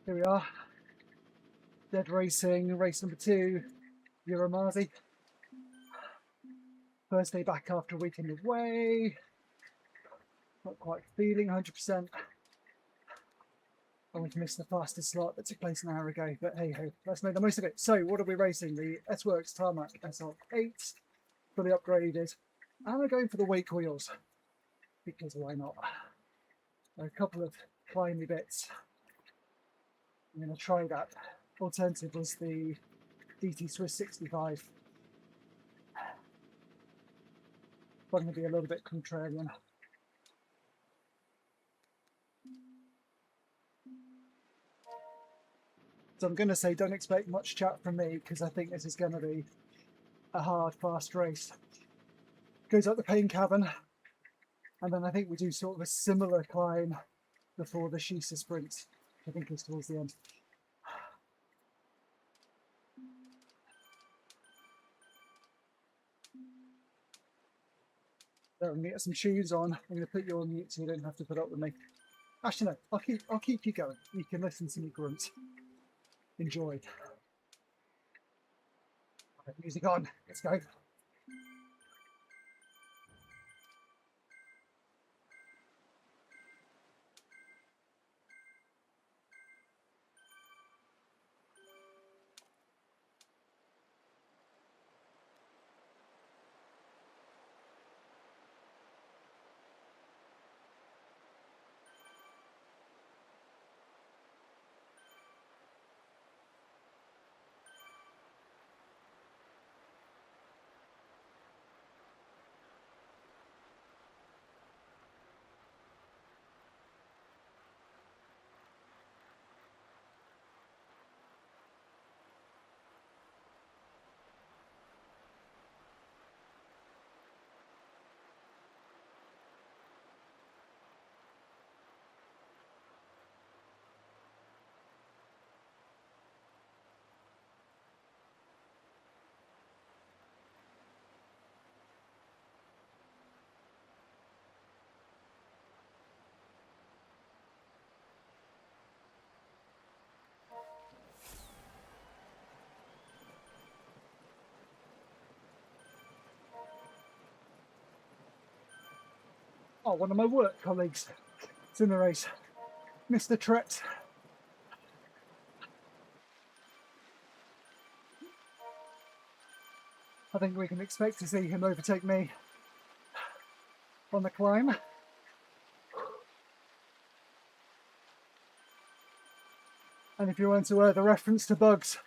Here we are. ZRacing, race number 2, Urumaze. First day back after a weekend away. Not quite feeling 100%. And we've missed the fastest slot that took place an hour ago, but hey ho, let's make the most of it. So, what are we racing? The S-Works Tarmac SL8, fully upgraded. And we're going for the wake wheels, because why not? A couple of climby bits. I'm going to try that. Alternative was the DT Swiss 65. But I'm going to be a little bit contrarian. So I'm going to say don't expect much chat from me, because I think this is going to be a hard, fast race. Goes up the pain cavern, and then I think we do sort of a similar climb before the Shisa sprint, I think is towards the end. So I'm going to get some shoes on. I'm going to put you on mute so you don't have to put up with me. Actually, no, I'll keep you going. You can listen to me grunt. Enjoy. Music on. Let's go. Oh, one of my work colleagues is in the race, Mr. Tret. I think we can expect to see him overtake me on the climb. And if you weren't aware, the reference to bugs,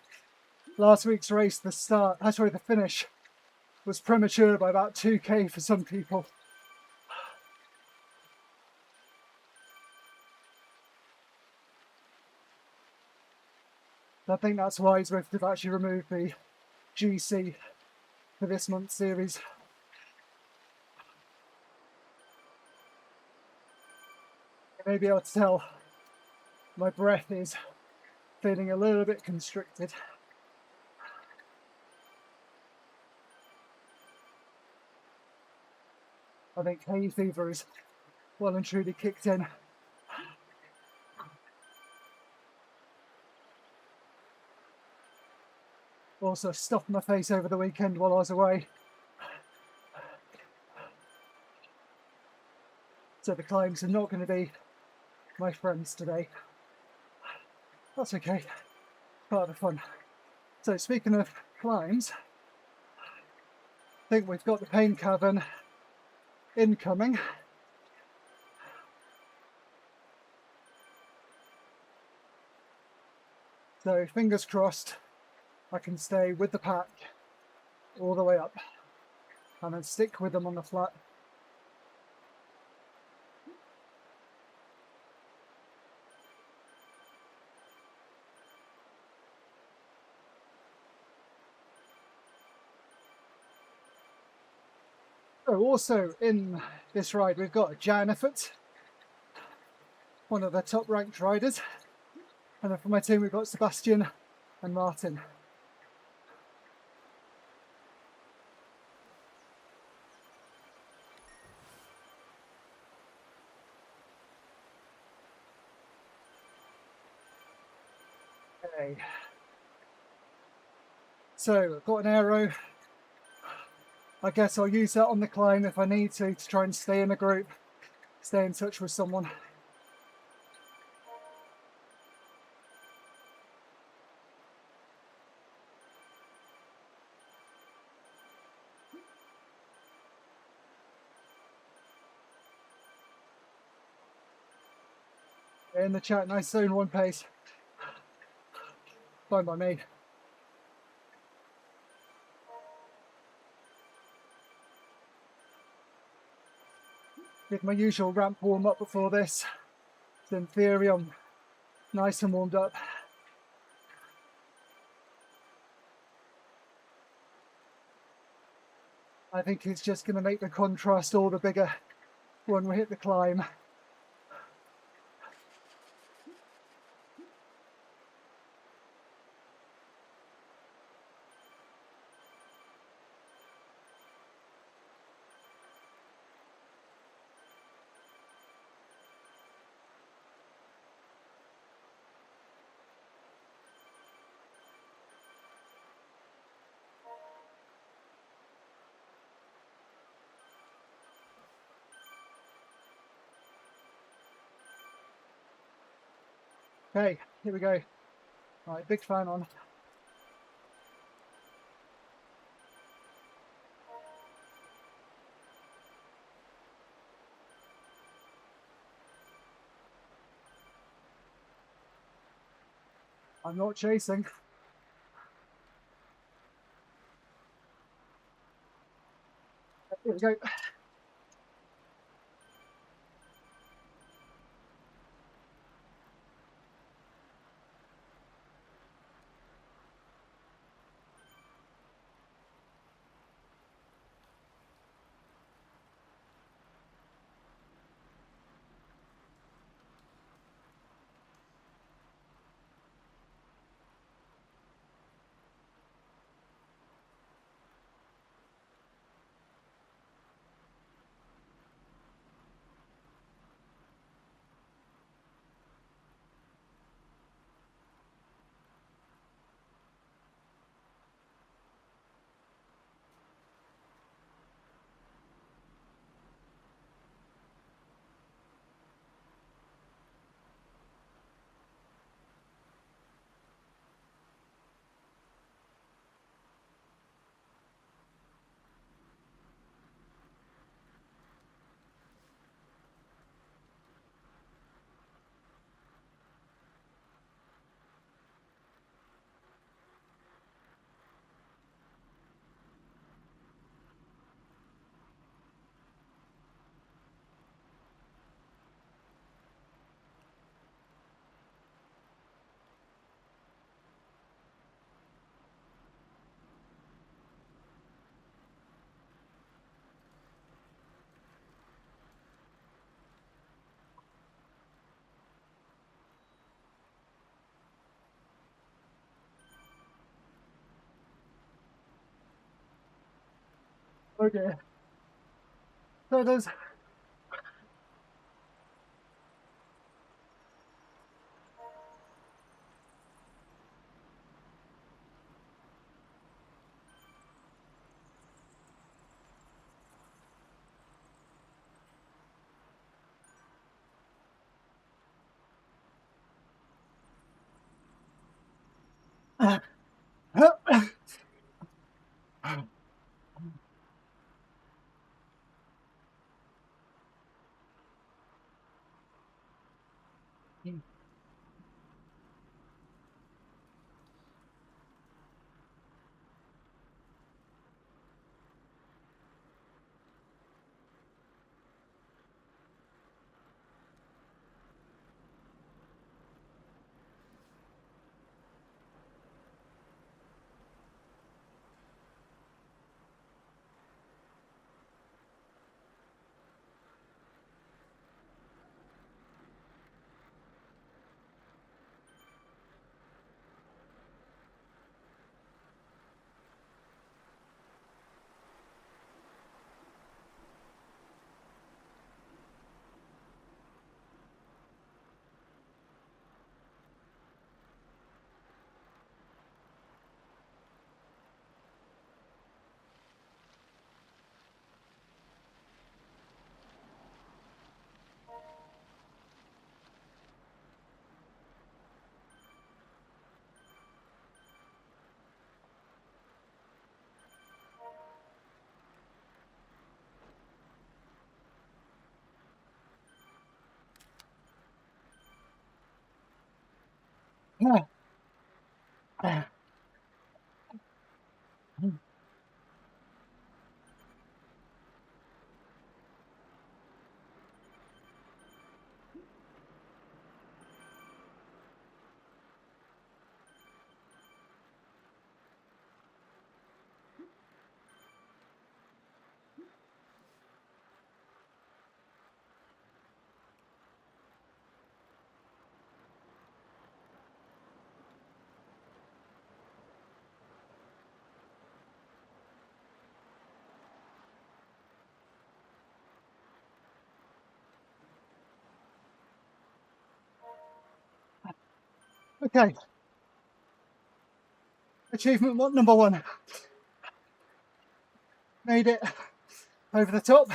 last week's race, the finish was premature by about 2k for some people. I think that's why Zwift have actually removed the GC for this month's series. You may be able to tell my breath is feeling a little bit constricted. I think hay fever is well and truly kicked in. Also stuffed my face over the weekend while I was away. So the climbs are not going to be my friends today. That's okay, part of the fun. So speaking of climbs, I think we've got the pain cavern incoming. So fingers crossed I can stay with the pack all the way up and then stick with them on the flat. So also in this ride we've got Jan Effort, one of the top ranked riders, and then for my team we've got Sebastian and Martin. Okay. So I've got an arrow. I guess I'll use that on the climb if I need to try and stay in a group, stay in touch with someone. In the chat, nice zone 1 pace. Fine by me. Did my usual ramp warm up before this. So in theory, I'm nice and warmed up. I think it's just going to make the contrast all the bigger when we hit the climb. Okay, here we go. Right, big fan on. I'm not chasing. Here we go. Okay. So there's Okay, achievement number 1. Made it over the top.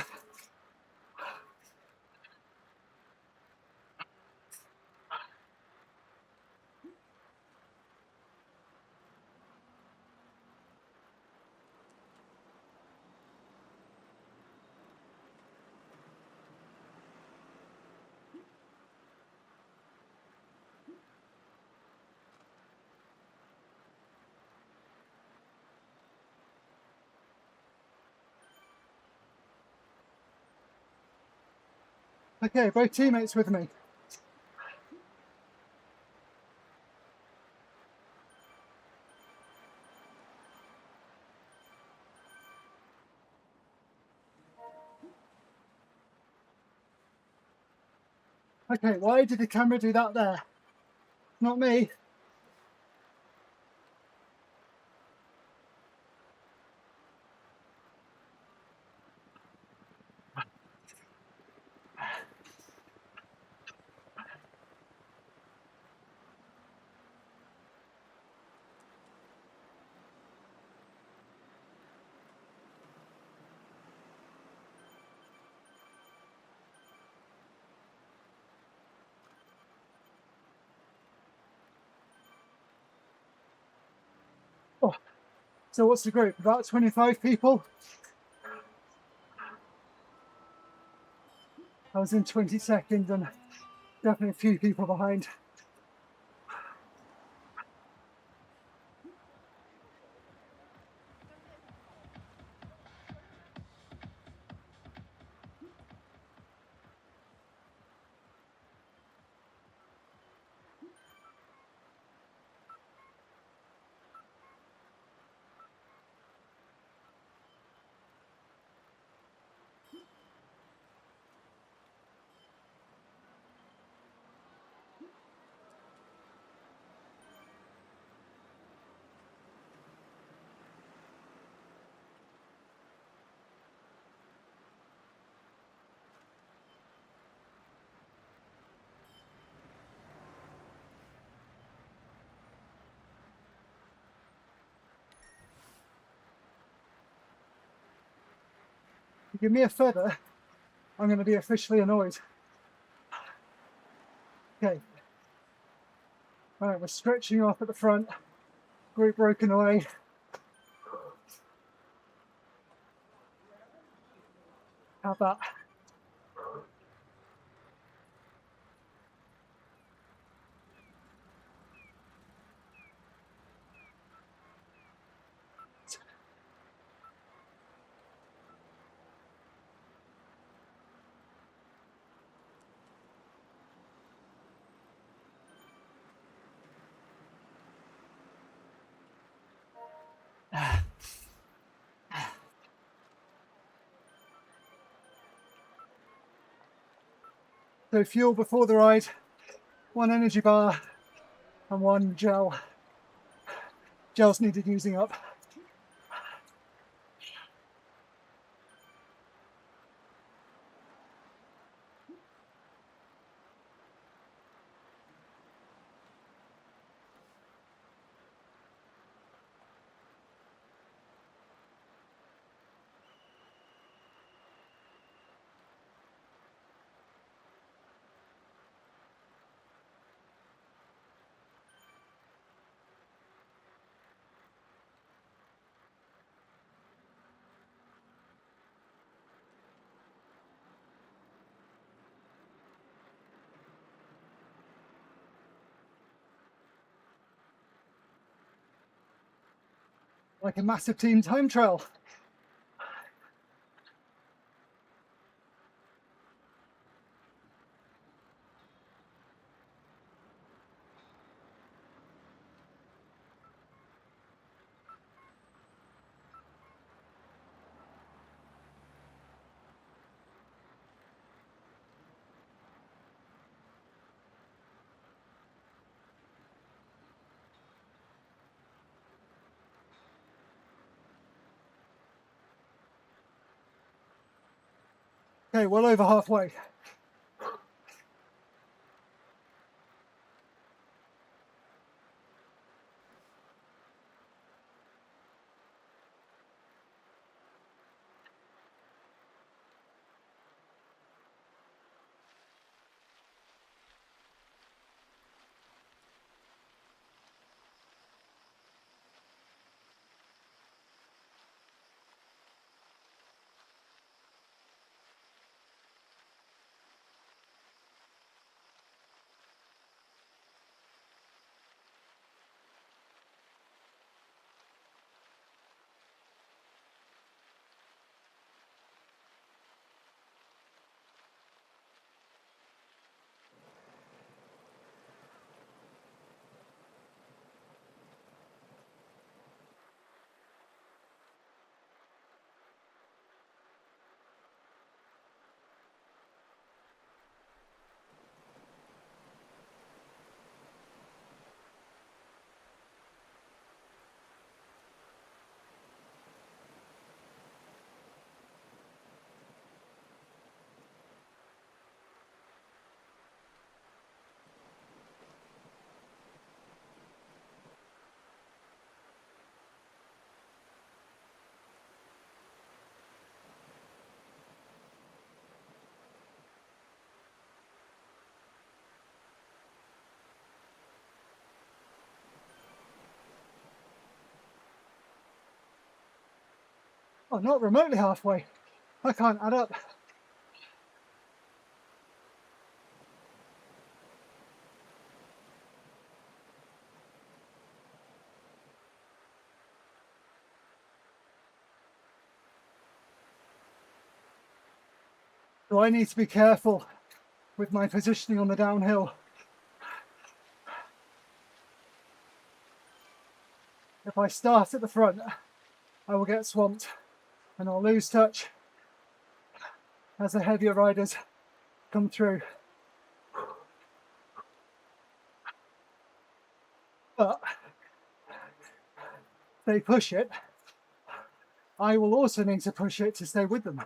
Okay, both teammates with me. Okay, why did the camera do that there? Not me. Oh, so what's the group? About 25 people? I was in 22nd and definitely a few people behind. If you give me a feather, I'm going to be officially annoyed. Okay. All right, we're stretching off at the front. Group broken away. Have that. So fuel before the ride, 1 energy bar and 1 gel. Gel's needed using up. like a massive team time trial. Okay, well over halfway. Oh, not remotely halfway. I can't add up. So I need to be careful with my positioning on the downhill. If I start at the front, I will get swamped and I'll lose touch as the heavier riders come through. But if they push it, I will also need to push it to stay with them.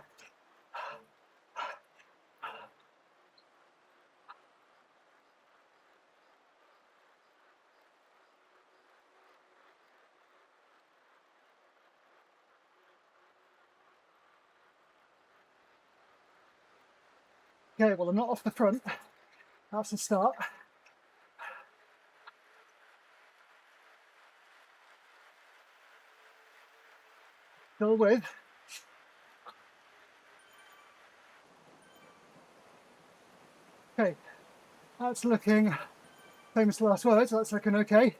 Okay, well, I'm not off the front. That's a start. Still with. Okay, that's looking, famous last words, that's looking okay.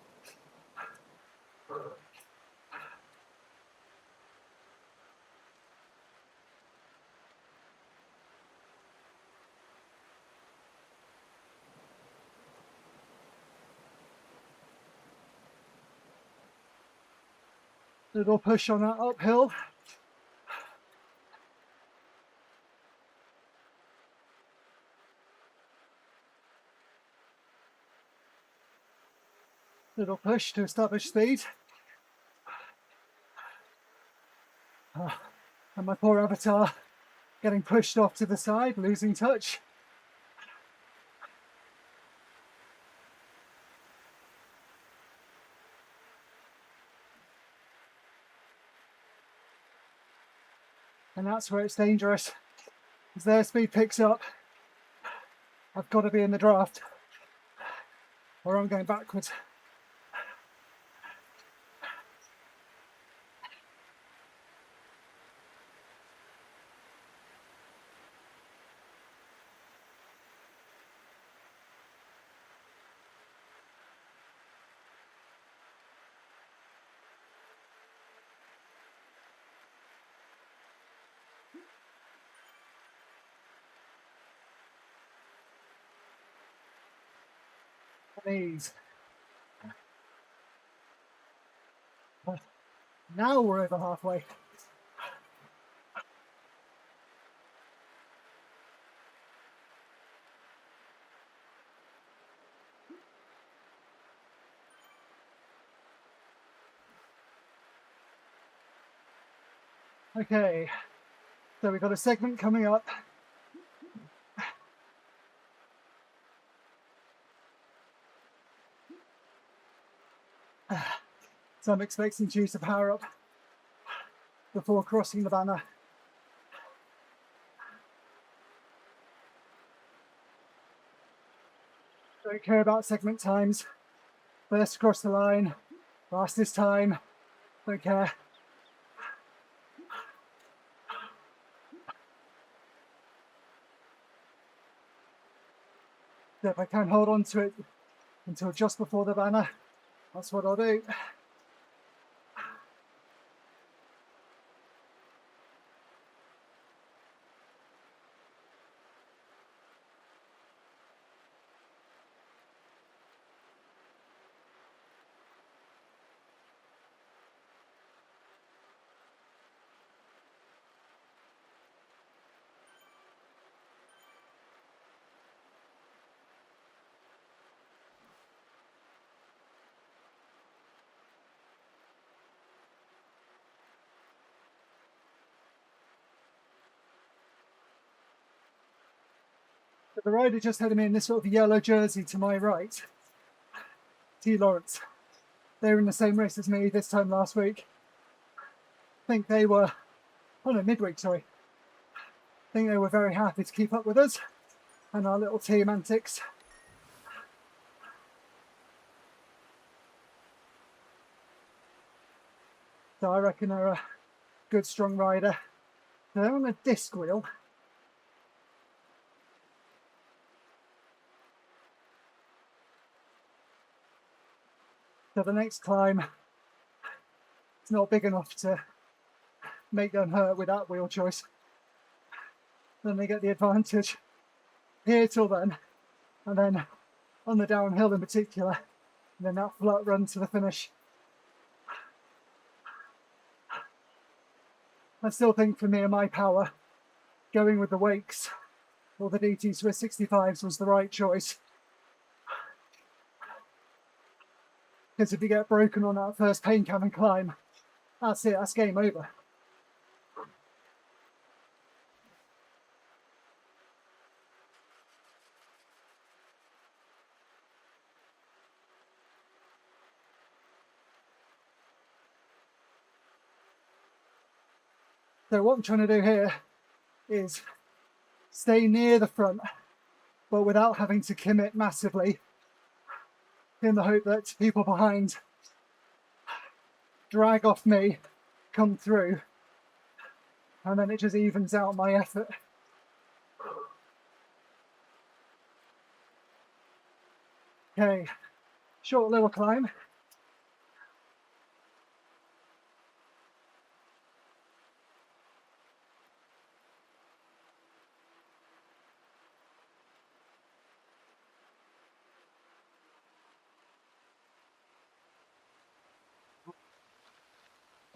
Little push on that uphill. Little push to establish speed. And my poor avatar getting pushed off to the side, losing touch. And that's where it's dangerous. As their speed picks up, I've got to be in the draft or I'm going backwards. Knees. Now we're over halfway. Okay, so we've got a segment coming up. So I'm expecting you to power up before crossing the banner. Don't care about segment times. First across the line, fastest time, don't care. So if I can hold on to it until just before the banner, that's what I'll do. So the rider just had me in this sort of yellow jersey to my right, T. Lawrence. They were in the same race as me this time last week. I think they were, oh no, midweek, sorry. I think they were very happy to keep up with us and our little team antics. So I reckon they're a good, strong rider. They're on a disc wheel. So the next climb, it's not big enough to make them hurt with that wheel choice. Then they get the advantage here till then, and then on the downhill in particular, and then that flat run to the finish. I still think for me and my power, going with the Wakes or the DT Swiss 65s was the right choice. Because if you get broken on that first pain cabin climb, that's it, that's game over. So what I'm trying to do here is stay near the front, but without having to commit massively, in the hope that people behind drag off me, come through, and then it just evens out my effort. Okay, short little climb.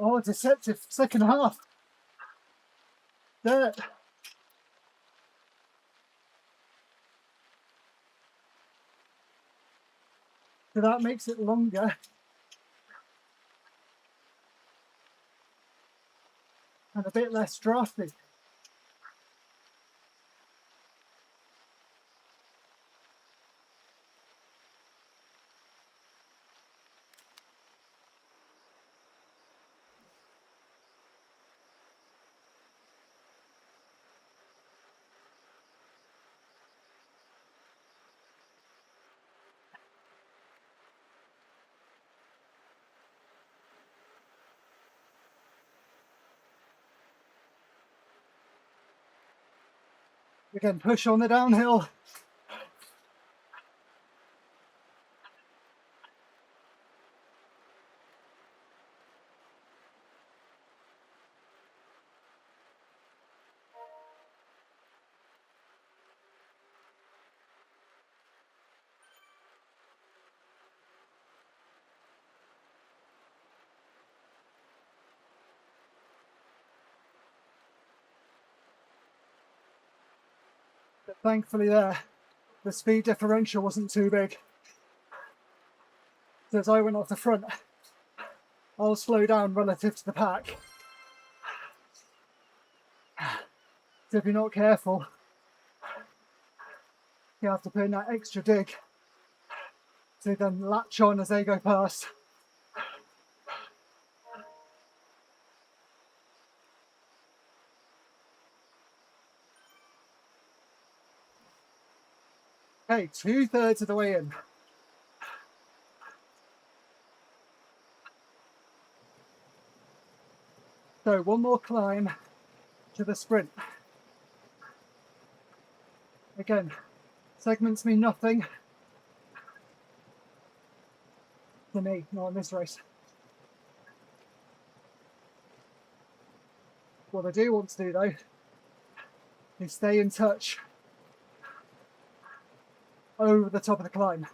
Oh, deceptive second half. Dirt. So that makes it longer. And a bit less drafty. We can push on the downhill. thankfully there, the speed differential wasn't too big. So as I went off the front, I'll slow down relative to the pack. So if you're not careful, you have to put in that extra dig to then latch on as they go past. Okay, 2/3 of the way in. So one more climb to the sprint. Again, segments mean nothing to me, not in this race. What I do want to do though is stay in touch over the top of the climb.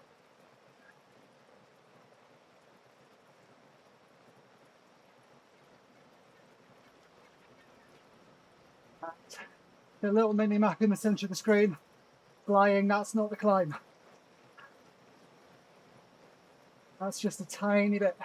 The little mini map in the centre of the screen, flying, that's not the climb. That's just a tiny bit.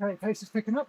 Okay, pace is picking up.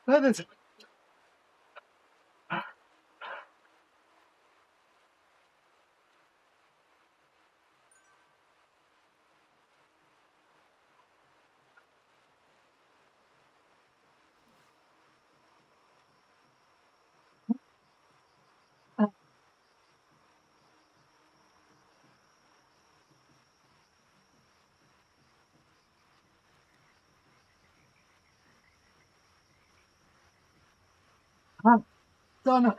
That is. Done.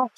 Oh.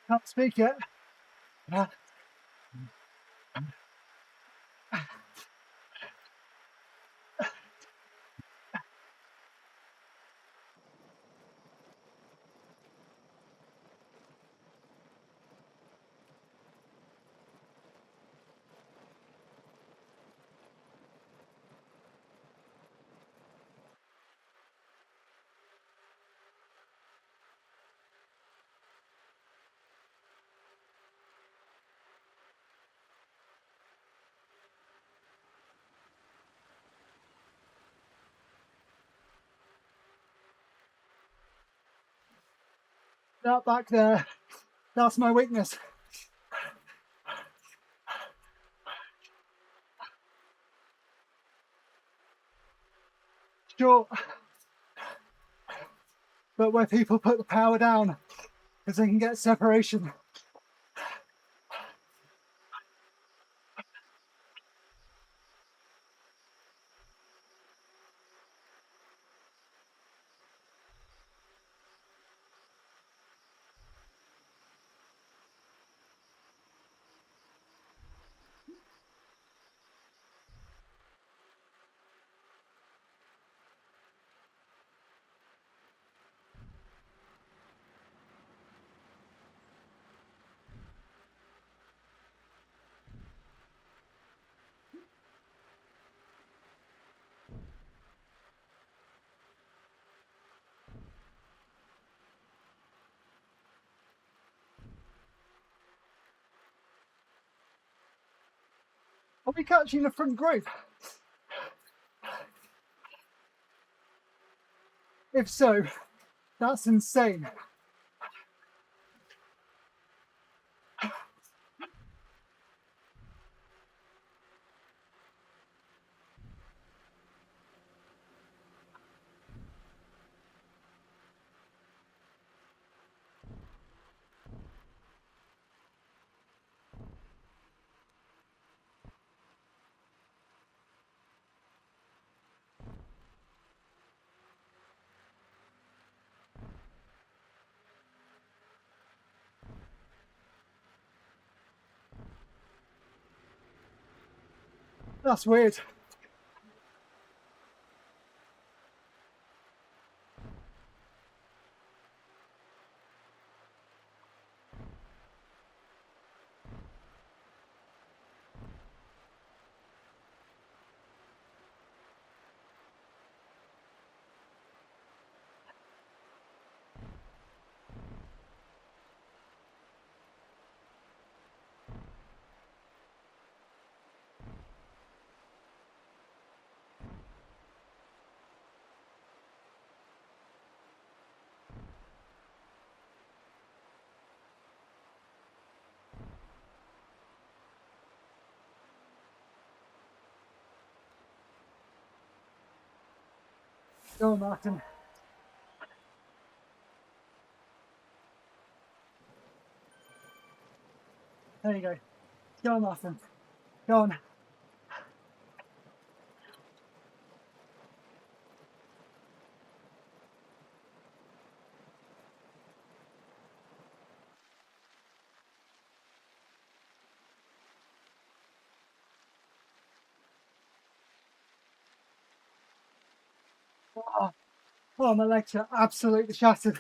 Can't speak yet. That back there, that's my weakness. Sure. But where people put the power down, because they can get separation. Are we catching the front group? If so, that's insane. That's weird. Go on, Martin. There you go. Go on, Martin. Go on. Oh, oh, my legs are absolutely shattered.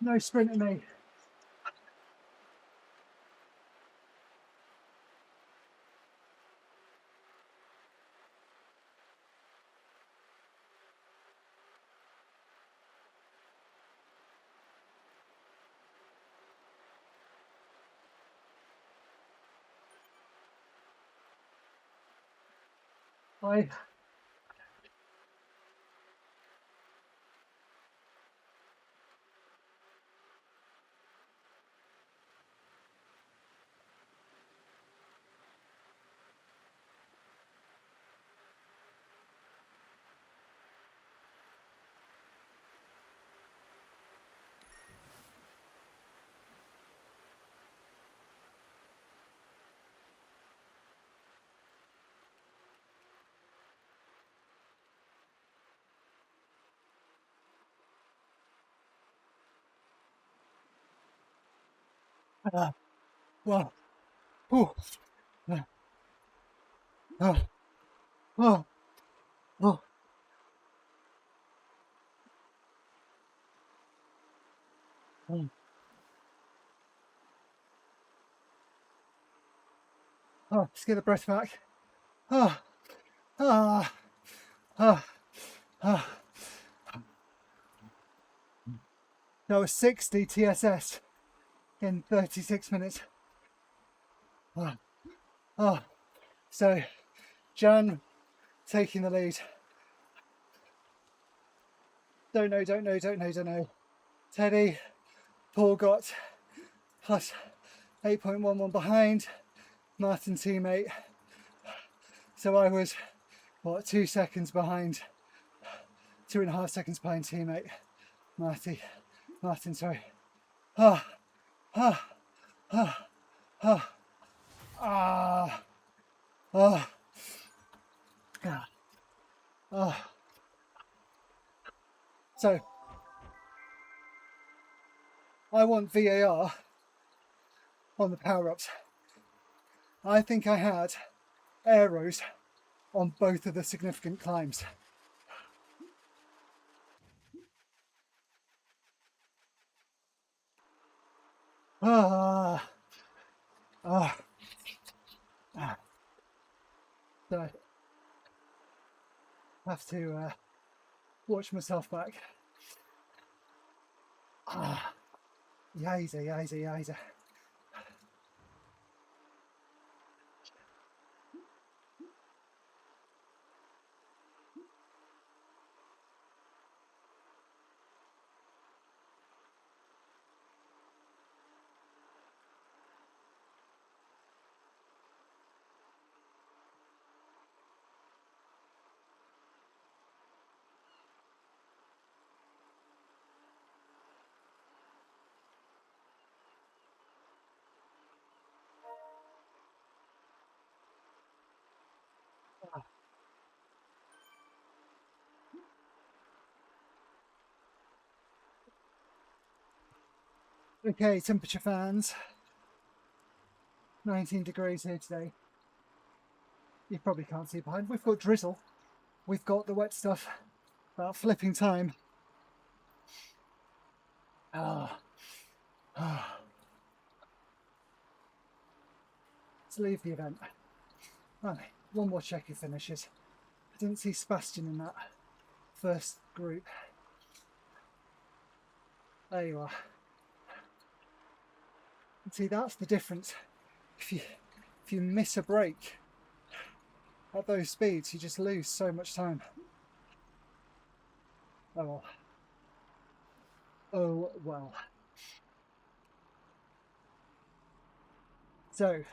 No sprinting me. I well, oh, oh, oh, oh, oh, oh, just get the breath back. Oh, ah, ah, ah. That was 60 TSS in 36 minutes. Oh, oh. So, Jan taking the lead. Don't know. Teddy, Paul got plus 8.11 behind, Martin teammate. So I was, what, 2 seconds behind, 2.5 seconds behind teammate, Martin, sorry. Ah, ah, ah, ah, ah, ah, ah, ah. So, I want VAR on the power-ups. I think I had arrows on both of the significant climbs. Ah, ah, ah. So I have to watch myself back. Ah, Yizer. Okay, temperature fans. 19 degrees here today. You probably can't see behind. We've got drizzle. We've got the wet stuff. About flipping time. Ah, ah. Let's leave the event. Right, one more check who finishes. I didn't see Sebastian in that first group. There you are. And see, that's the difference. If you miss a break, at those speeds, you just lose so much time. Oh well. Oh well. So,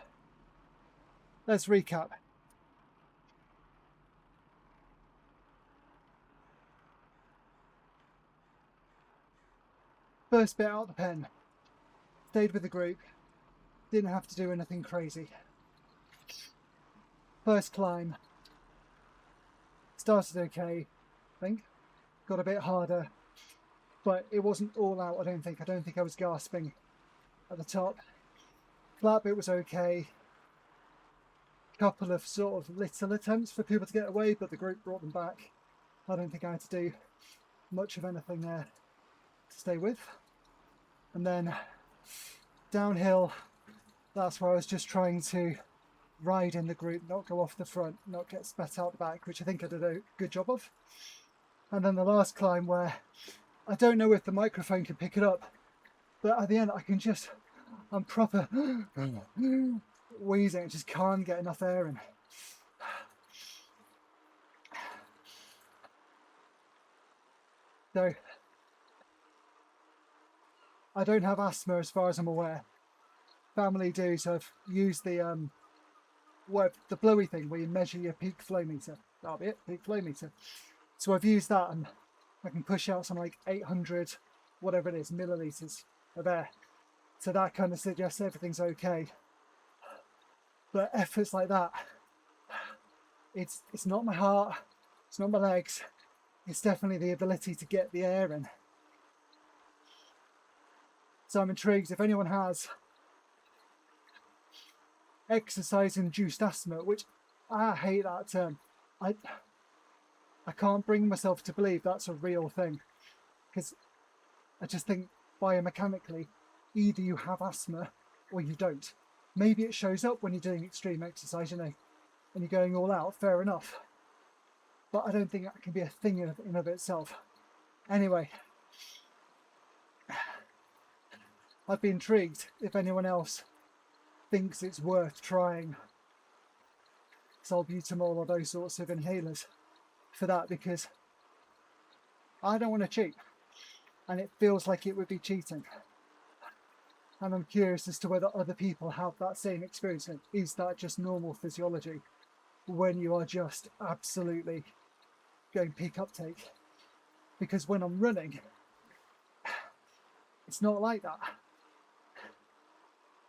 let's recap. First bit out the pen. Stayed with the group. Didn't have to do anything crazy. First climb. Started okay, I think. Got a bit harder. But it wasn't all out, I don't think. I don't think I was gasping at the top. Flat bit was okay. Couple of sort of little attempts for people to get away, but the group brought them back. I don't think I had to do much of anything there to stay with. And then downhill, that's where I was just trying to ride in the group, not go off the front, not get spat out the back, which I think I did a good job of. And then the last climb where I don't know if the microphone can pick it up, but at the end I can just, I'm proper wheezing, I just can't get enough air in. So I don't have asthma as far as I'm aware. Family do, so I've used the blowy thing where you measure your peak flow meter. That'll be it, peak flow meter. So I've used that and I can push out some like 800, whatever it is, milliliters of air. So that kind of suggests everything's okay. But efforts like that, it's not my heart, it's not my legs, it's definitely the ability to get the air in. So I'm intrigued if anyone has exercise-induced asthma, which I hate that term. I can't bring myself to believe that's a real thing, because I just think biomechanically either you have asthma or you don't. Maybe it shows up when you're doing extreme exercise, you know, and you're going all out, fair enough, but I don't think that can be a thing in and of itself. Anyway, I'd be intrigued if anyone else thinks it's worth trying salbutamol or those sorts of inhalers for that, because I don't want to cheat and it feels like it would be cheating, and I'm curious as to whether other people have that same experience. Is that just normal physiology when you are just absolutely going peak uptake? Because when I'm running, it's not like that.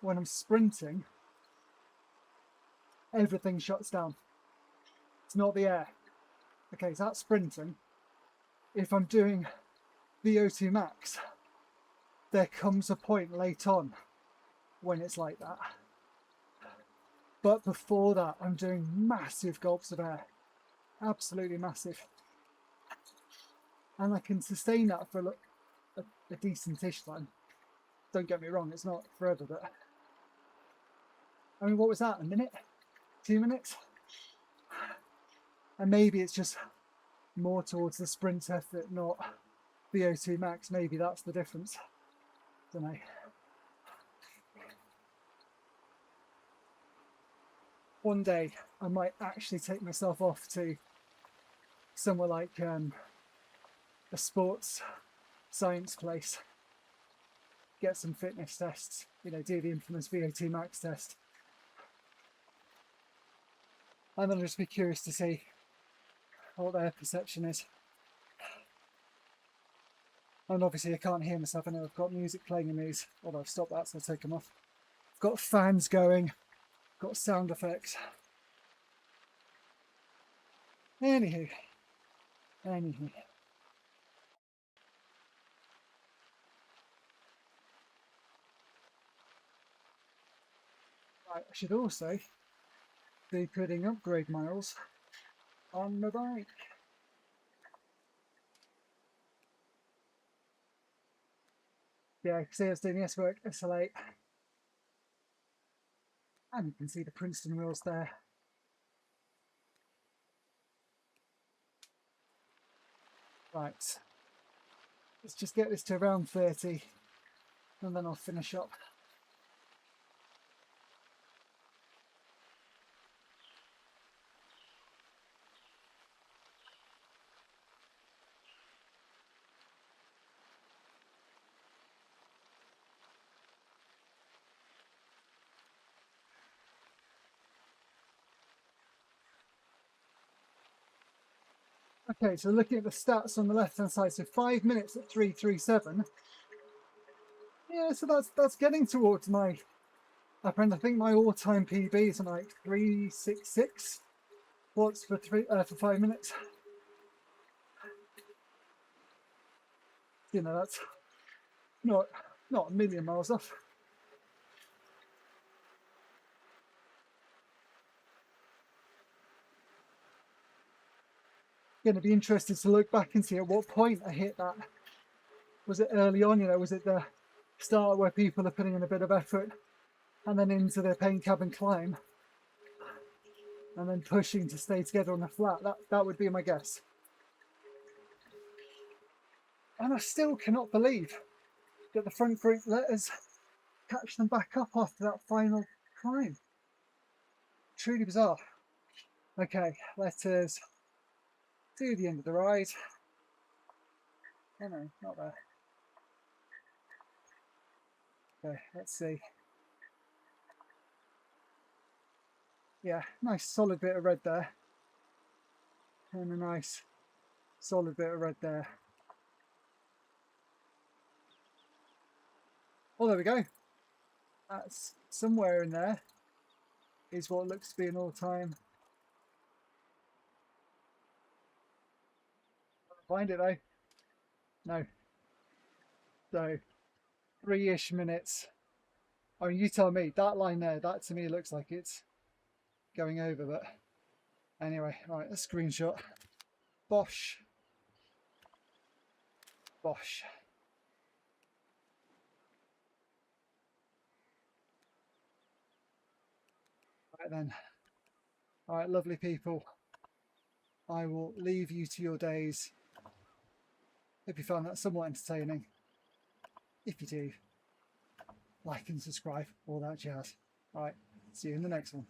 When I'm sprinting, everything shuts down. It's not the air. Okay, so that's sprinting. If I'm doing VO2 max, there comes a point late on when it's like that. But before that, I'm doing massive gulps of air. Absolutely massive. And I can sustain that for a decent-ish time. Don't get me wrong, it's not forever, but I mean, what was that, a minute? 2 minutes? And maybe it's just more towards the sprint effort, not VO2 max. Maybe that's the difference. Don't know. One day I might actually take myself off to somewhere like a sports science place, get some fitness tests, you know, do the infamous VO2 max test. And then I'll just be curious to see what their perception is. And obviously I can't hear myself. I know I've got music playing in these, although I've stopped that, so I'll take them off. I've got fans going, got sound effects. Anywho. Right, I should also be putting upgrade miles on the bike. Yeah, you can see I was doing the S-Work SL8. And you can see the Princeton wheels there. Right. Let's just get this to around 30 and then I'll finish up. Okay, so looking at the stats on the left hand side, so 5 minutes at 3:37. Yeah, so that's getting towards my upper end. I think my all-time PB is like 3:66 watts for 5 minutes. You know, that's not a million miles off. Going to be interested to look back and see at what point I hit that. Was it early on? You know, was it the start where people are putting in a bit of effort, and then into their paint cabin climb, and then pushing to stay together on the flat? That would be my guess. And I still cannot believe that the front group let us catch them back up after that final climb. Truly bizarre. Okay, let us do the end of the ride. Oh no, not there. Okay, let's see. Yeah, nice solid bit of red there. And a nice solid bit of red there. Oh, there we go. That's somewhere in there is what looks to be an all-time. Find it though. No. So 3-ish minutes. I mean, you tell me. That line there, that to me looks like it's going over, but anyway, right, a screenshot. Bosh. Bosh. Right then. All right, lovely people. I will leave you to your days. Hope you found that somewhat entertaining. If you do, like and subscribe, all that jazz. All right, see you in the next one.